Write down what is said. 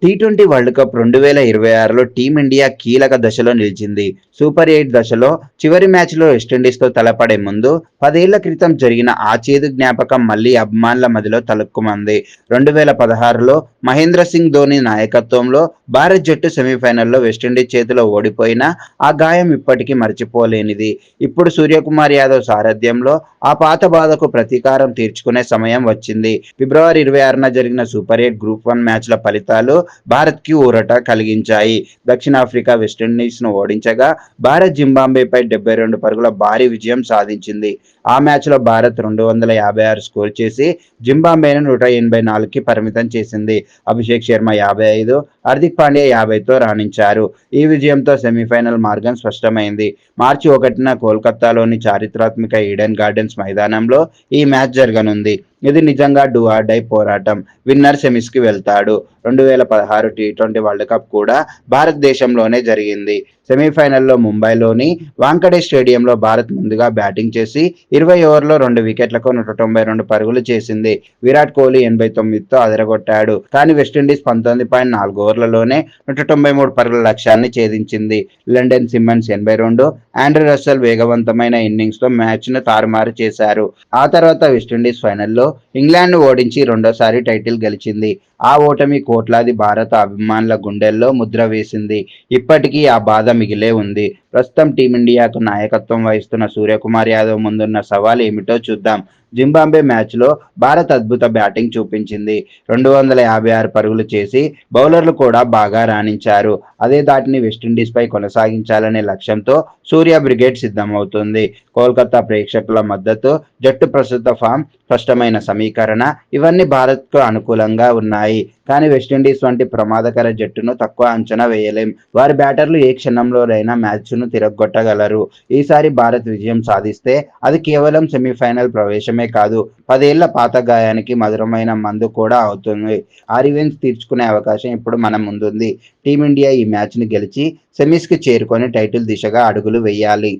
T20 world cup 2026లో team India కీలక దశలో నిలిచింది. సూపర్ 8 దశలో చివరి మ్యాచ్లో వెస్టిండీస్తో తలపడే ముందు 10 ఏళ్ల క్రితం జరిగిన ఆ చేదు జ్ఞాపకం మళ్లీ అభిమానుల మదిలో తళుక్కుమంది. 2016లో మహేంద్ర సింగ్ ధోని నాయకత్వంలో భారత్ జట్టు సెమీఫైనల్లో వెస్టిండీస్ చేతిలో ఓడిపోయినా ఆ గాయం ఇప్పటికీ మరచిపోలేనిది. ఇప్పుడు సూర్యకుమార్ యాదవ్ సారథ్యంలో ఆ పాత బాధకు ప్రతీకారం తీర్చుకునే సమయం వచ్చింది. ఫిబ్రవరి 26న జరిగిన సూపర్ 8 గ్రూప్ 1 మ్యాచ్ల ఫలితాలు భారత్కి ఊరట కలిగించాయి. దక్షిణాఫ్రికా వెస్టిండీస్ను ఓడించగా భారత్ జింబాబ్వేపై 72 పరుగుల భారీ విజయం సాధించింది. ఆ మ్యాచ్లో భారత్ 256 స్కోర్ చేసి జింబాబ్వేను 184కి పరిమితం చేసింది. అభిషేక్ శర్మ 55, హార్దిక్ పాండ్యా 50తో రాణించారు. ఈ విజయంతో సెమీఫైనల్ మార్గం స్పష్టమైంది. మార్చి 1న కోల్కతాలోని చారిత్రాత్మక ఈడెన్ గార్డెన్స్ మైదానంలో ఈ మ్యాచ్ జరగనుంది. ఇది నిజంగా డూ ఆర్ డై పోరాటం. విన్నర్ సెమీస్కి వెళ్తాడు. 2016 టీ20 వరల్డ్ కప్ కూడా భారతదేశంలోనే జరిగింది. సెమీఫైనల్లో ముంబైలోని వాంఖడే స్టేడియంలో భారత్ ముందుగా బ్యాటింగ్ చేసి 20 ఓవర్లలో 2 వికెట్లకు 192 పరుగులు చేసింది. విరాట్ కోహ్లీ 89తో అదరగొట్టాడు. కానీ వెస్టిండీస్ 19.4 ఓవర్లలోనే 193 పరుగుల లక్ష్యాన్ని ఛేదించింది. లండన్ సిమ్మన్స్ 82, ఆండ్రే రస్సెల్ వేగవంతమైన ఇన్నింగ్స్తో మ్యాచ్ను తారుమారు చేశారు. ఆ తర్వాత వెస్టిండీస్ ఫైనల్లో ఇంగ్లాండ్ను ఓడించి రెండోసారి టైటిల్ గెలిచింది. ఆ ఓటమి కోట్లాది భారత అభిమానుల గుండెల్లో ముద్ర వేసింది. ఇప్పటికీ ఆ బాధ మిగిలే ఉంది. ప్రస్తుతం టీమిండియాకు నాయకత్వం వహిస్తున్న సూర్యకుమార్ యాదవ్ ముందున్న సవాల్ ఏమిటో చూద్దాం. జింబాబ్వే మ్యాచ్లో భారత్ అద్భుత బ్యాటింగ్ చూపించింది. 256 పరుగులు చేసి బౌలర్లు కూడా బాగా రాణించారు. అదే దాటిని వెస్టిండీస్పై కొనసాగించాలనే లక్ష్యంతో సూర్య బ్రిగేడ్ సిద్ధమవుతుంది. కోల్కతా ప్రేక్షకుల మద్దతు, జట్టు ప్రస్తుత ఫామ్, స్పష్టమైన సమీకరణ ఇవన్నీ భారత్కు అనుకూలంగా ఉన్నాయి. కానీ వెస్టిండీస్ వంటి ప్రమాదకర జట్టును తక్కువ అంచనా వేయలేం. వారి బ్యాటర్లు ఏ క్షణంలోనైనా మ్యాచ్ను తిరగొట్టగలరు. ఈసారి భారత్ విజయం సాధిస్తే అది కేవలం సెమీఫైనల్ ప్రవేశమే కాదు, 10 ఏళ్ల పాత గాయానికి మధురమైన మందు కూడా అవుతుంది. ఆ రివెంజ్ తీర్చుకునే అవకాశం ఇప్పుడు మన ముందుంది. టీమిండియా ఈ మ్యాచ్ని గెలిచి సెమీస్కి చేరుకొని టైటిల్ దిశగా అడుగులు వేయాలి.